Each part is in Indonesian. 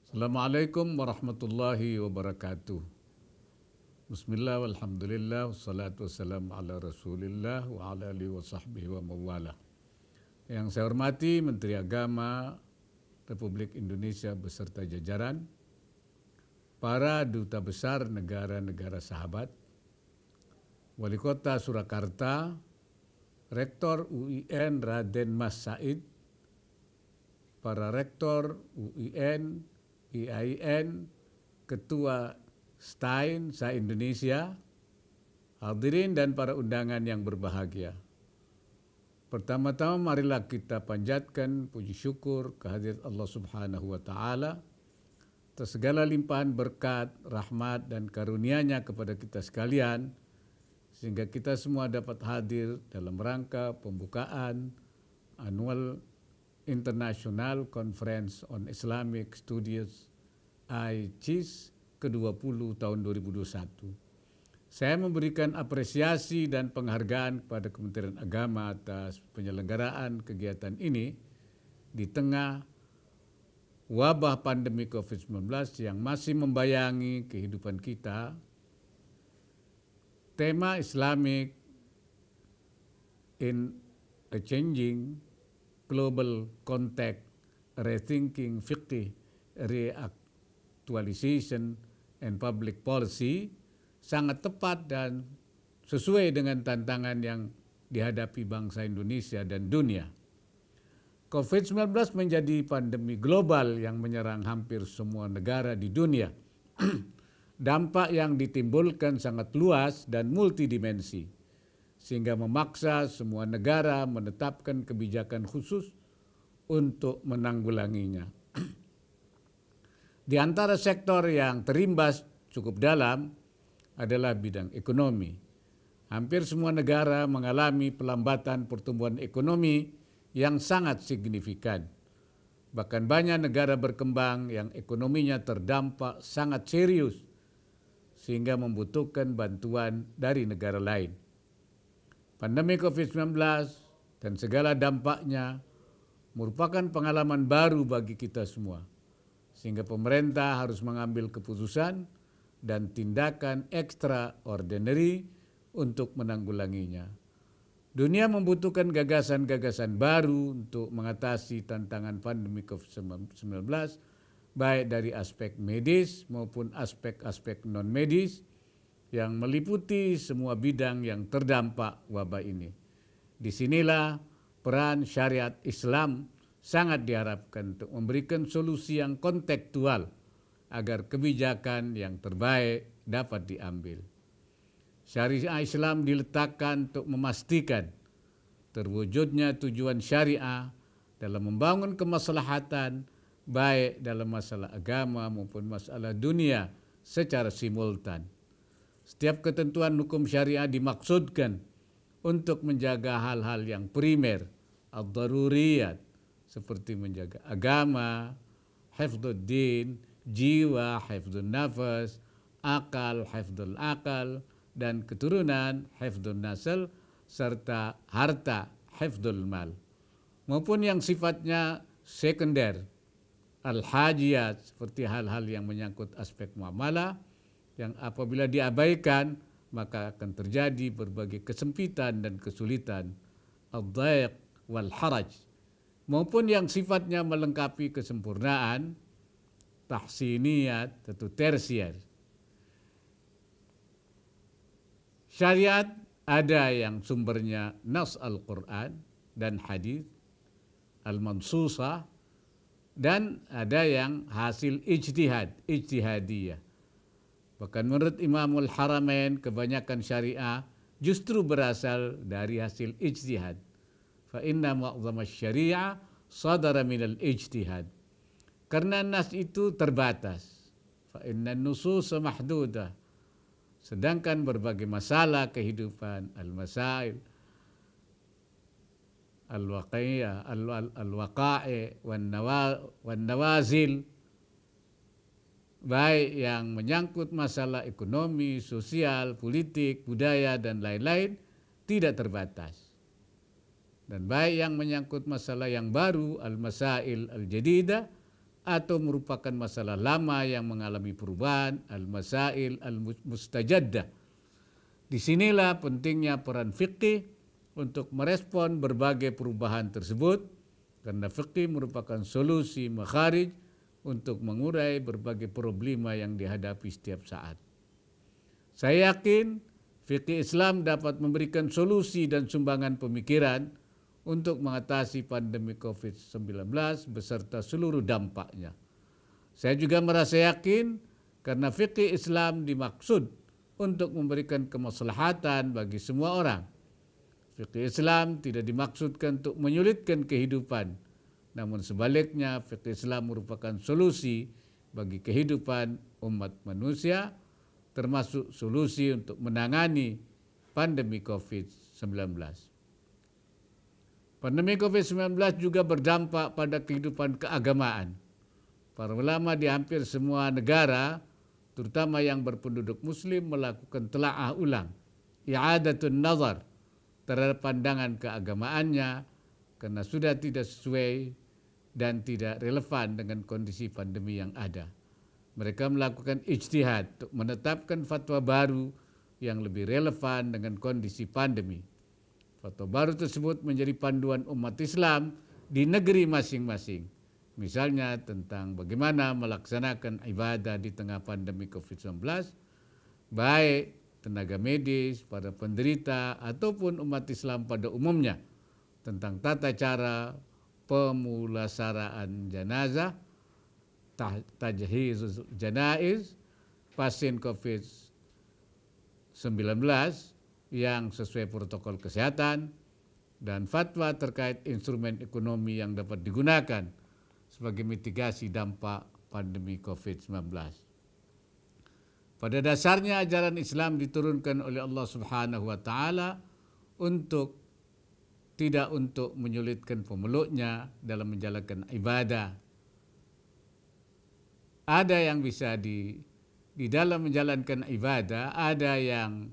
Assalamualaikum warahmatullahi wabarakatuh. Bismillah walhamdulillah wassalatu wassalamu ala rasulillah wa ala alihi wa sahbihi wa mawala. Yang saya hormati Menteri Agama Republik Indonesia beserta jajaran, para duta besar negara-negara sahabat, Wali Kota Surakarta, Rektor UIN Raden Mas Said, para Rektor UIN, IAIN, Ketua STAIN, se-Indonesia, hadirin dan para undangan yang berbahagia. Pertama-tama marilah kita panjatkan puji syukur kehadirat Allah Subhanahu wa Ta'ala atas segala limpahan berkat, rahmat dan karunia-Nya kepada kita sekalian, sehingga kita semua dapat hadir dalam rangka pembukaan Annual International Conference on Islamic Studies ICIS ke-20 tahun 2021. Saya memberikan apresiasi dan penghargaan kepada Kementerian Agama atas penyelenggaraan kegiatan ini di tengah wabah pandemi COVID-19 yang masih membayangi kehidupan kita. Tema Islamic in a Changing Global Context, Rethinking Fiqh, Reactualization and Public Policy sangat tepat dan sesuai dengan tantangan yang dihadapi bangsa Indonesia dan dunia. COVID-19 menjadi pandemi global yang menyerang hampir semua negara di dunia. Dampak yang ditimbulkan sangat luas dan multidimensi, sehingga memaksa semua negara menetapkan kebijakan khusus untuk menanggulanginya. Di antara sektor yang terimbas cukup dalam adalah bidang ekonomi. Hampir semua negara mengalami pelambatan pertumbuhan ekonomi yang sangat signifikan. Bahkan banyak negara berkembang yang ekonominya terdampak sangat serius, sehingga membutuhkan bantuan dari negara lain. Pandemi COVID-19 dan segala dampaknya merupakan pengalaman baru bagi kita semua, sehingga pemerintah harus mengambil keputusan dan tindakan extraordinary untuk menanggulanginya. Dunia membutuhkan gagasan-gagasan baru untuk mengatasi tantangan pandemi COVID-19, baik dari aspek medis maupun aspek-aspek non-medis, yang meliputi semua bidang yang terdampak wabah ini. Disinilah peran syariat Islam sangat diharapkan untuk memberikan solusi yang kontekstual agar kebijakan yang terbaik dapat diambil. Syariat Islam diletakkan untuk memastikan terwujudnya tujuan syariah dalam membangun kemaslahatan baik dalam masalah agama maupun masalah dunia secara simultan. Setiap ketentuan hukum syariah dimaksudkan untuk menjaga hal-hal yang primer, ad-daruriyat, seperti menjaga agama, hifdzud din, jiwa, hifdzun nafas, akal, hifdzul akal, dan keturunan, hifdzun nasl, serta harta, hifdzul mal. Maupun yang sifatnya sekunder, al-hajiyat, seperti hal-hal yang menyangkut aspek muamalah, yang apabila diabaikan maka akan terjadi berbagai kesempitan dan kesulitan, ad-dhaiq wal haraj, maupun yang sifatnya melengkapi kesempurnaan, tahsiniyat atau tersier. Syariat ada yang sumbernya nas Al-Quran dan hadis al-mansusah, dan ada yang hasil ijtihadiyah. Bahkan menurut Imamul Haramain, kebanyakan syariah justru berasal dari hasil ijtihad. Fa inna mu'zama syariah sadara minal ijtihad. Karena nas itu terbatas. Fa inna nusus mahdudah. Sedangkan berbagai masalah kehidupan, al-masail, al-waqiyah, al-waqa'i, wan nawazil, baik yang menyangkut masalah ekonomi, sosial, politik, budaya, dan lain-lain, tidak terbatas. Dan baik yang menyangkut masalah yang baru, al-masail al-jadidah, atau merupakan masalah lama yang mengalami perubahan, al-masail al-mustajaddah. Disinilah pentingnya peran fikih untuk merespon berbagai perubahan tersebut, karena fikih merupakan solusi makharij untuk mengurai berbagai problema yang dihadapi setiap saat. Saya yakin fikih Islam dapat memberikan solusi dan sumbangan pemikiran untuk mengatasi pandemi COVID-19 beserta seluruh dampaknya. Saya juga merasa yakin karena fikih Islam dimaksud untuk memberikan kemaslahatan bagi semua orang. Fikih Islam tidak dimaksudkan untuk menyulitkan kehidupan, namun sebaliknya fikih Islam merupakan solusi bagi kehidupan umat manusia, termasuk solusi untuk menangani pandemi COVID-19. Pandemi COVID-19 juga berdampak pada kehidupan keagamaan. Para ulama di hampir semua negara, terutama yang berpenduduk muslim, melakukan telaah ulang, i'adatun nazar terhadap pandangan keagamaannya karena sudah tidak sesuai dan tidak relevan dengan kondisi pandemi yang ada. Mereka melakukan ijtihad untuk menetapkan fatwa baru yang lebih relevan dengan kondisi pandemi. Fatwa baru tersebut menjadi panduan umat Islam di negeri masing-masing. Misalnya tentang bagaimana melaksanakan ibadah di tengah pandemi COVID-19, baik tenaga medis, para penderita, ataupun umat Islam pada umumnya, tentang tata cara pemulasaraan jenazah, tajhizuz janaiz, pasien COVID-19 yang sesuai protokol kesehatan, dan fatwa terkait instrumen ekonomi yang dapat digunakan sebagai mitigasi dampak pandemi COVID-19. Pada dasarnya ajaran Islam diturunkan oleh Allah Subhanahu wa taala tidak untuk menyulitkan pemeluknya dalam menjalankan ibadah. Ada yang bisa di dalam menjalankan ibadah, ada yang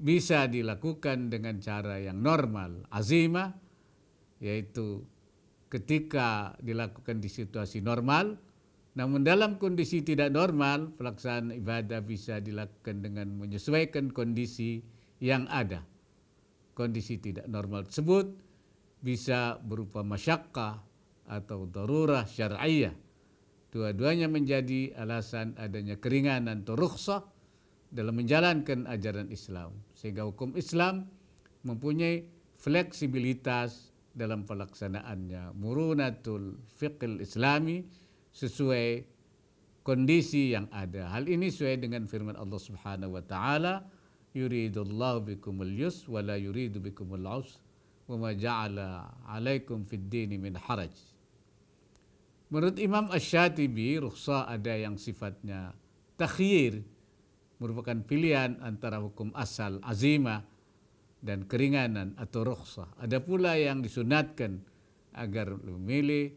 bisa dilakukan dengan cara yang normal, azimah, yaitu ketika dilakukan di situasi normal. Namun dalam kondisi tidak normal, pelaksanaan ibadah bisa dilakukan dengan menyesuaikan kondisi yang ada. Kondisi tidak normal tersebut bisa berupa masyakkah atau darurah syar'iyah. Dua-duanya menjadi alasan adanya keringanan atau rukhsah dalam menjalankan ajaran Islam. Sehingga hukum Islam mempunyai fleksibilitas dalam pelaksanaannya. Murunatul fiqhil islami, sesuai kondisi yang ada. Hal ini sesuai dengan firman Allah Subhanahu wa taala, yuridullahu bikumul yusra wa la yuridu bikumul usra wa ma ja'ala 'alaikum fid dini min haraj. Menurut Imam Asy-Syatibi, rukhsah ada yang sifatnya takhyir, merupakan pilihan antara hukum asal azimah dan keringanan atau rukhsah. Ada pula yang disunatkan agar memilih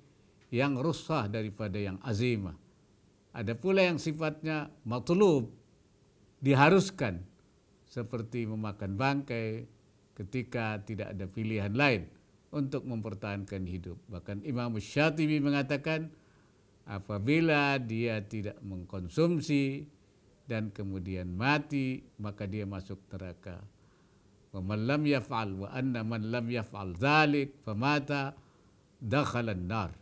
yang rukhsah daripada yang azimah. Ada pula yang sifatnya matlub, diharuskan, seperti memakan bangkai ketika tidak ada pilihan lain untuk mempertahankan hidup. Bahkan Imam Syatibi mengatakan apabila dia tidak mengkonsumsi dan kemudian mati, maka dia masuk neraka. Wa man lam yaf'al wa anna man lam yaf'al dzalik famata dakhala an-nar.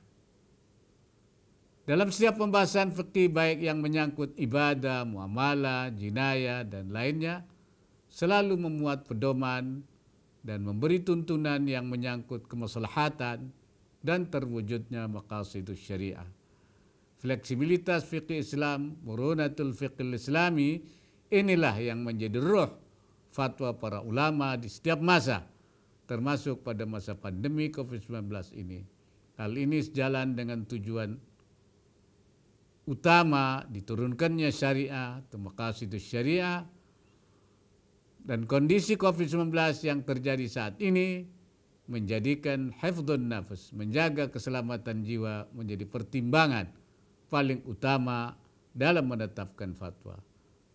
Dalam setiap pembahasan fikih baik yang menyangkut ibadah, muamalah, jinayah dan lainnya, selalu memuat pedoman dan memberi tuntunan yang menyangkut kemaslahatan dan terwujudnya maqasidus syariah. Fleksibilitas fikih Islam, murunatul fiqhil islami, inilah yang menjadi ruh fatwa para ulama di setiap masa, termasuk pada masa pandemi COVID-19 ini. Hal ini sejalan dengan tujuan utama diturunkannya syariah atau maqasidus syariah, dan kondisi COVID-19 yang terjadi saat ini menjadikan hifdzun nafs, menjaga keselamatan jiwa menjadi pertimbangan paling utama dalam menetapkan fatwa,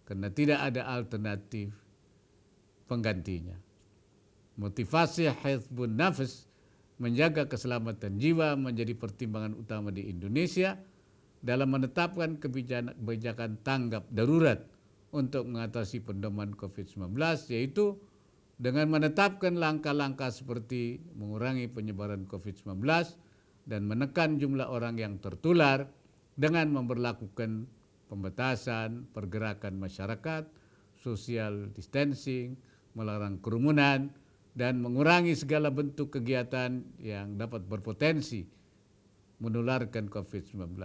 karena tidak ada alternatif penggantinya. Motivasi hifdzun nafs, menjaga keselamatan jiwa, menjadi pertimbangan utama di Indonesia dalam menetapkan kebijakan tanggap darurat untuk mengatasi pendoman COVID-19, yaitu dengan menetapkan langkah-langkah seperti mengurangi penyebaran COVID-19 dan menekan jumlah orang yang tertular dengan memberlakukan pembatasan pergerakan masyarakat, social distancing, melarang kerumunan, dan mengurangi segala bentuk kegiatan yang dapat berpotensi menularkan COVID-19.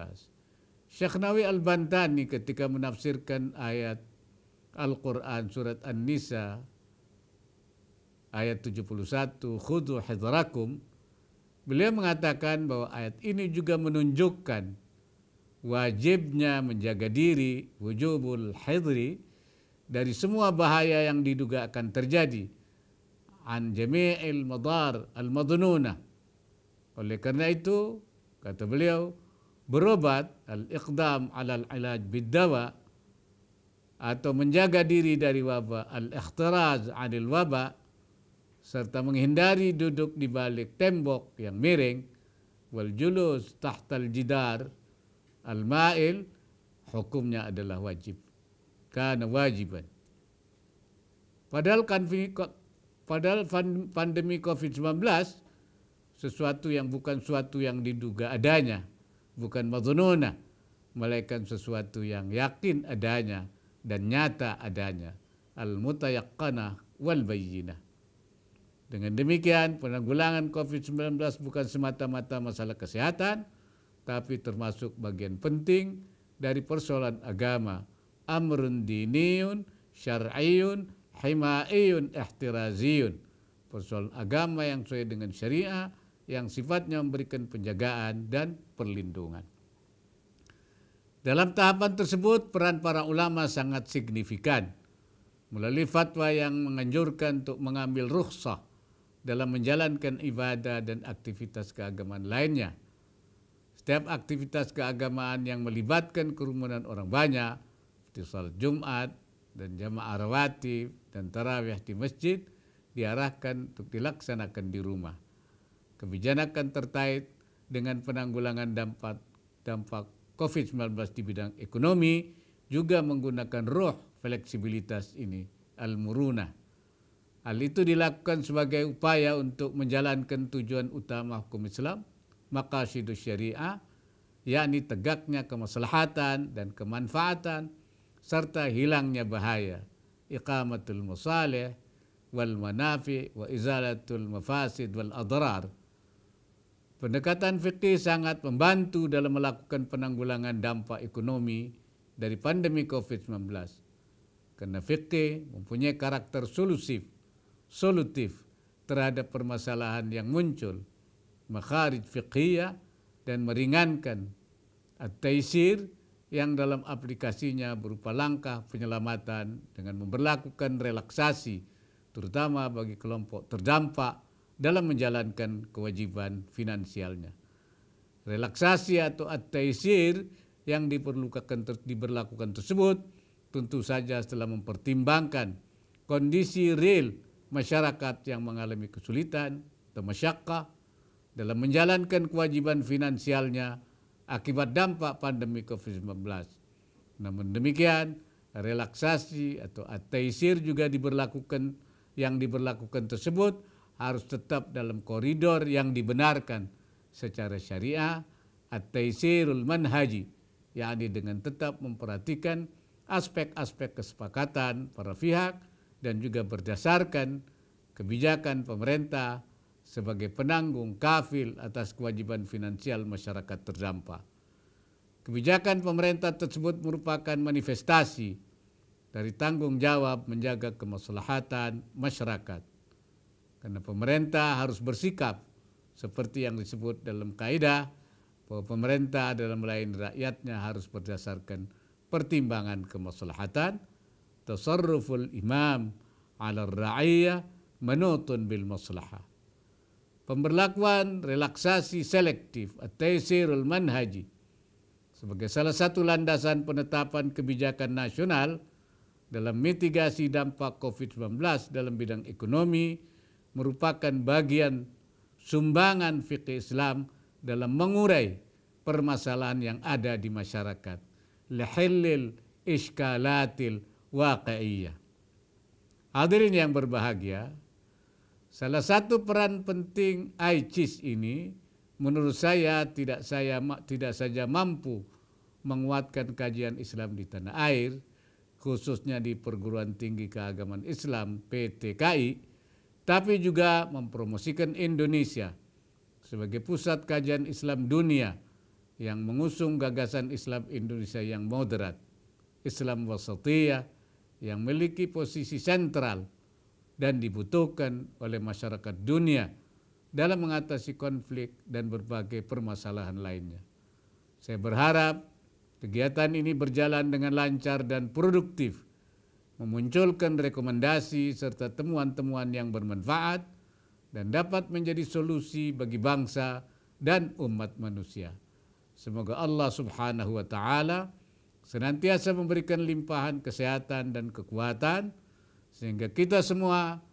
Syekh Nawawi Al-Bantani ketika menafsirkan ayat Al-Quran surat An-Nisa ayat 71, khudhu hidrakum, beliau mengatakan bahwa ayat ini juga menunjukkan wajibnya menjaga diri, wujubul hidri, dari semua bahaya yang diduga akan terjadi, an jami'il madar al-madnunah. Oleh karena itu, kata beliau, berobat, al-iqdam ala al-ilaj bid-dawa, atau menjaga diri dari wabah, al-ikhtiraz anil wabah, serta menghindari duduk di balik tembok yang miring, wal julus tahtal jidar al-ma'il, hukumnya adalah wajib, karena wajiban. Padahal pandemi COVID-19 sesuatu yang bukan suatu yang diduga adanya, bukan madhununa, melainkan sesuatu yang yakin adanya dan nyata adanya, al-mutayaqqanah wal bayyinah. Dengan demikian, penanggulangan COVID-19 bukan semata-mata masalah kesehatan, tapi termasuk bagian penting dari persoalan agama. Amrun diniyun, syar'iyun, himaiyun, ihtiraziyun. Persoalan agama yang sesuai dengan syariah, yang sifatnya memberikan penjagaan dan perlindungan. Dalam tahapan tersebut, peran para ulama sangat signifikan. Melalui fatwa yang menganjurkan untuk mengambil rukhsah dalam menjalankan ibadah dan aktivitas keagamaan lainnya. Setiap aktivitas keagamaan yang melibatkan kerumunan orang banyak, seperti salat Jumat dan jamaah rawatib dan tarawih di masjid, diarahkan untuk dilaksanakan di rumah. Kebijakan terkait dengan penanggulangan dampak COVID-19 di bidang ekonomi juga menggunakan ruh fleksibilitas ini, al-murunah. Hal itu dilakukan sebagai upaya untuk menjalankan tujuan utama hukum Islam, maqasidus syariah, yakni tegaknya kemaslahatan dan kemanfaatan, serta hilangnya bahaya, iqamatul masalih wal manafi wa izalatul mafasid wal adrar. Pendekatan fikih sangat membantu dalam melakukan penanggulangan dampak ekonomi dari pandemi COVID-19. Karena fikih mempunyai karakter solutif terhadap permasalahan yang muncul, makharij fiqhiyah, dan meringankan at-taisir yang dalam aplikasinya berupa langkah penyelamatan dengan memberlakukan relaksasi, terutama bagi kelompok terdampak dalam menjalankan kewajiban finansialnya. Relaksasi atau at-taisir yang diberlakukan tersebut tentu saja setelah mempertimbangkan kondisi real masyarakat yang mengalami kesulitan atau masyakkah dalam menjalankan kewajiban finansialnya akibat dampak pandemi COVID-19. Namun demikian, relaksasi atau at-taisir juga diberlakukan tersebut harus tetap dalam koridor yang dibenarkan secara syariah, at-taisirul manhaji, yakni dengan tetap memperhatikan aspek-aspek kesepakatan para pihak dan juga berdasarkan kebijakan pemerintah sebagai penanggung kafil atas kewajiban finansial masyarakat terdampak. Kebijakan pemerintah tersebut merupakan manifestasi dari tanggung jawab menjaga kemaslahatan masyarakat. Karena pemerintah harus bersikap seperti yang disebut dalam kaidah bahwa pemerintah dalam melayani rakyatnya harus berdasarkan pertimbangan kemaslahatan, tasarruful imam ala ra'iyah manutun bil maslahah. Pemberlakuan relaksasi selektif at-taisirul manhaji sebagai salah satu landasan penetapan kebijakan nasional dalam mitigasi dampak COVID-19 dalam bidang ekonomi merupakan bagian sumbangan fikih Islam dalam mengurai permasalahan yang ada di masyarakat. Lihillil iskalatil waqi'iyah. Hadirin yang berbahagia, salah satu peran penting ICIS ini menurut saya tidak saja mampu menguatkan kajian Islam di tanah air, khususnya di perguruan tinggi keagamaan Islam PTKI, tapi juga mempromosikan Indonesia sebagai pusat kajian Islam dunia yang mengusung gagasan Islam Indonesia yang moderat, Islam wasatiyah yang memiliki posisi sentral dan dibutuhkan oleh masyarakat dunia dalam mengatasi konflik dan berbagai permasalahan lainnya. Saya berharap kegiatan ini berjalan dengan lancar dan produktif, memunculkan rekomendasi serta temuan-temuan yang bermanfaat dan dapat menjadi solusi bagi bangsa dan umat manusia. Semoga Allah Subhanahu wa Ta'ala senantiasa memberikan limpahan kesehatan dan kekuatan sehingga kita semua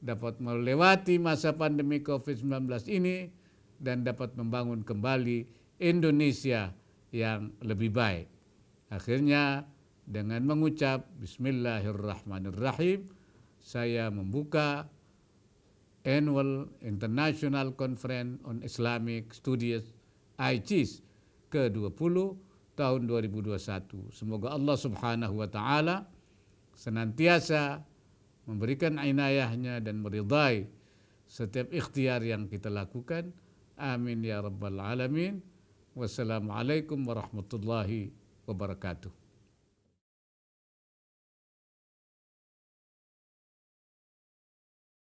dapat melewati masa pandemi COVID-19 ini dan dapat membangun kembali Indonesia yang lebih baik. Akhirnya dengan mengucap Bismillahirrahmanirrahim, saya membuka Annual International Conference on Islamic Studies ICIS ke-20 tahun 2021. Semoga Allah Subhanahu wa Ta'ala senantiasa memberikan inayahnya dan meridai setiap ikhtiar yang kita lakukan. Amin ya rabbal alamin. Wassalamualaikum warahmatullahi wabarakatuh.